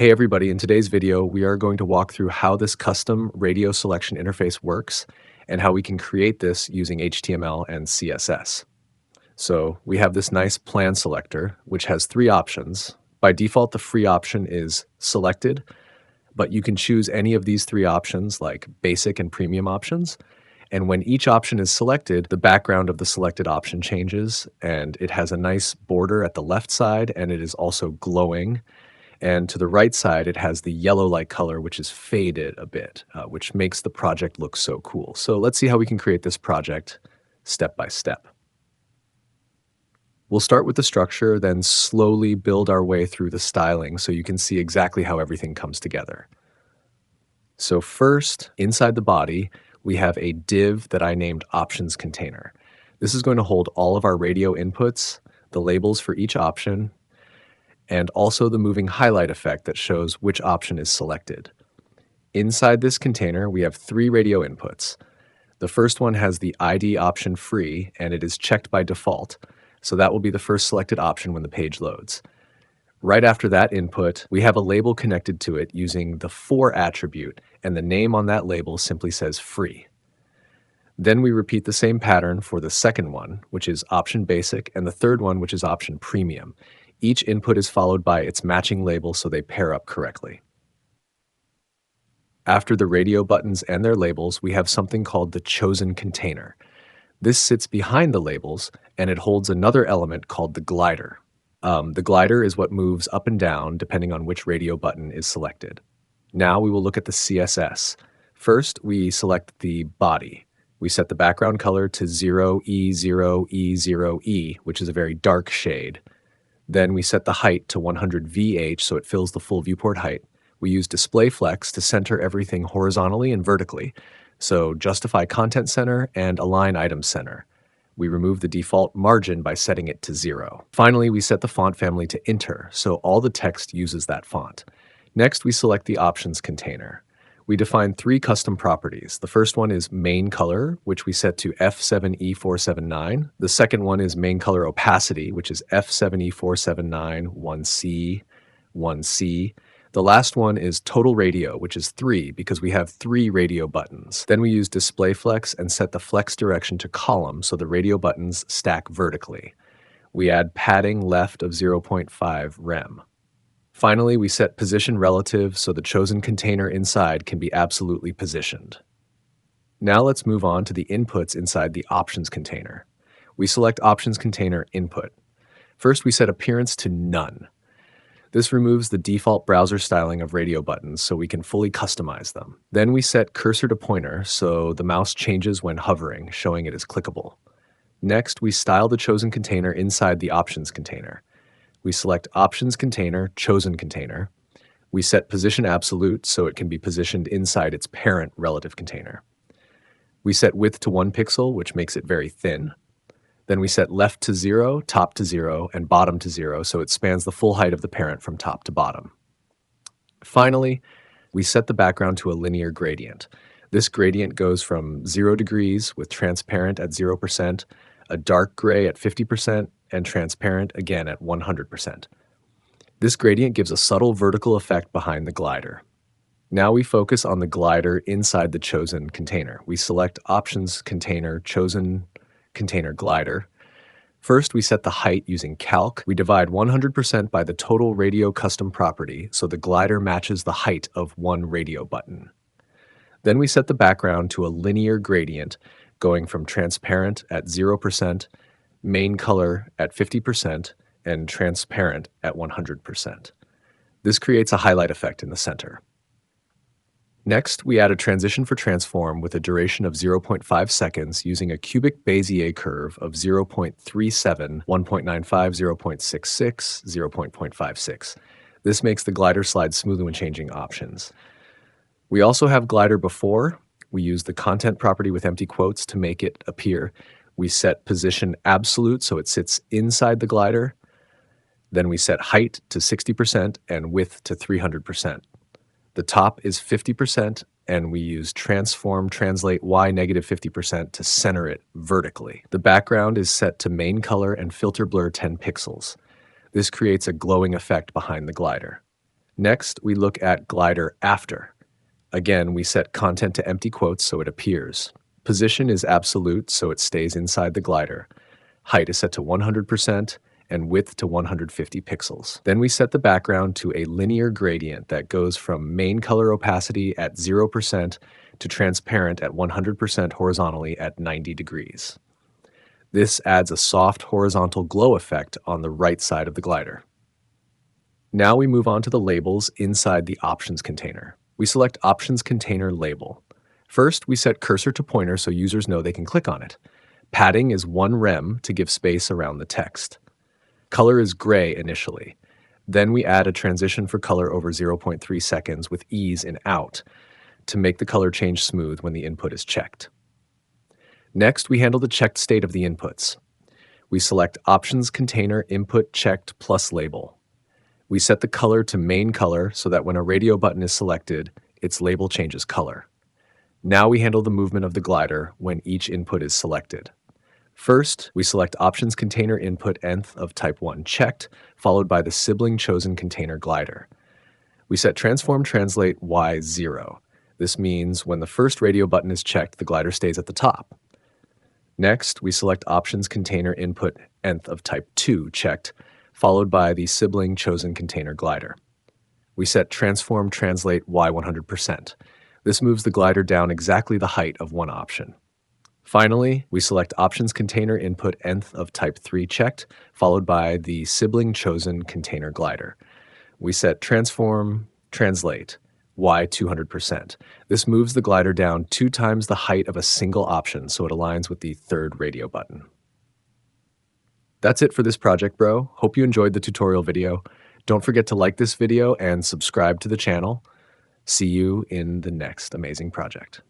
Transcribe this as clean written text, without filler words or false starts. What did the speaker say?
Hey everybody, in today's video, we are going to walk through how this custom radio selection interface works and how we can create this using HTML and CSS. So we have this nice plan selector, which has three options. By default, the free option is selected, but you can choose any of these three options like basic and premium options. And when each option is selected, the background of the selected option changes, and it has a nice border at the left side, and it is also glowing. And to the right side, it has the yellow-like color, which is faded a bit, which makes the project look so cool. So let's see how we can create this project step by step. We'll start with the structure, then slowly build our way through the styling so you can see exactly how everything comes together. So first, inside the body, we have a div that I named Options Container. This is going to hold all of our radio inputs, the labels for each option, and also the moving highlight effect that shows which option is selected. Inside this container, we have three radio inputs. The first one has the ID option free, and it is checked by default, so that will be the first selected option when the page loads. Right after that input, we have a label connected to it using the for attribute, and the name on that label simply says free. Then we repeat the same pattern for the second one, which is option basic, and the third one, which is option premium. Each input is followed by its matching label so they pair up correctly. After the radio buttons and their labels, we have something called the chosen container. This sits behind the labels, and it holds another element called the glider. The glider is what moves up and down depending on which radio button is selected. Now we will look at the CSS. First, we select the body. We set the background color to 0E0E0E, which is a very dark shade. Then we set the height to 100 VH so it fills the full viewport height. We use display flex to center everything horizontally and vertically. So justify content center and align item center. We remove the default margin by setting it to 0. Finally, we set the font family to Inter, so all the text uses that font. Next, we select the options container. We define three custom properties. The first one is main color, which we set to F7E479. The second one is main color opacity, which is F7E479 1C, 1C. The last one is total radio, which is 3 because we have 3 radio buttons. Then we use display flex and set the flex direction to column so the radio buttons stack vertically. We add padding left of 0.5 rem. Finally, we set position relative so the chosen container inside can be absolutely positioned. Now let's move on to the inputs inside the options container. We select options container input. First, we set appearance to none. This removes the default browser styling of radio buttons so we can fully customize them. Then we set cursor to pointer so the mouse changes when hovering, showing it is clickable. Next, we style the chosen container inside the options container. We select Options Container, Chosen Container. We set Position Absolute so it can be positioned inside its parent relative container. We set Width to 1 pixel, which makes it very thin. Then we set Left to 0, Top to 0, and Bottom to 0 so it spans the full height of the parent from top to bottom. Finally, we set the background to a linear gradient. This gradient goes from 0 degrees with transparent at 0%, a dark gray at 50%, and transparent again at 100%. This gradient gives a subtle vertical effect behind the glider. Now we focus on the glider inside the chosen container. We select Options Container, Chosen Container Glider. First, we set the height using calc. We divide 100% by the total radio custom property so the glider matches the height of one radio button. Then we set the background to a linear gradient going from transparent at 0%, main color at 50%, and transparent at 100%. This creates a highlight effect in the center. Next, we add a transition for transform with a duration of 0.5 seconds using a cubic Bezier curve of 0.37, 1.95, 0.66, 0.56. This makes the glider slide smoothly when changing options. We also have glider before. We use the content property with empty quotes to make it appear. We set position absolute so it sits inside the glider. Then we set height to 60% and width to 300%. The top is 50%, and we use transform translate y negative 50% to center it vertically. The background is set to main color and filter blur 10 pixels. This creates a glowing effect behind the glider. Next, we look at glider after. Again, we set content to empty quotes so it appears. Position is absolute, so it stays inside the glider. Height is set to 100% and width to 150 pixels. Then we set the background to a linear gradient that goes from main color opacity at 0% to transparent at 100% horizontally at 90 degrees. This adds a soft horizontal glow effect on the right side of the glider. Now we move on to the labels inside the options container. We select Options Container Label. First, we set cursor to pointer so users know they can click on it. Padding is 1 rem to give space around the text. Color is gray initially. Then we add a transition for color over 0.3 seconds with ease in out to make the color change smooth when the input is checked. Next, we handle the checked state of the inputs. We select Options Container Input Checked plus Label. We set the color to main color so that when a radio button is selected, its label changes color. Now we handle the movement of the glider when each input is selected. First, we select Options Container Input Nth of Type 1 checked, followed by the sibling chosen container glider. We set Transform Translate Y0. This means when the first radio button is checked, the glider stays at the top. Next, we select Options Container Input Nth of Type 2 checked, followed by the sibling chosen container glider. We set Transform Translate Y100%. This moves the glider down exactly the height of one option. Finally, we select Options Container Input Nth of Type 3 checked, followed by the sibling chosen container glider. We set Transform Translate Y200%. This moves the glider down 2 times the height of a single option, so it aligns with the third radio button. That's it for this project, bro. Hope you enjoyed the tutorial video. Don't forget to like this video and subscribe to the channel. See you in the next amazing project.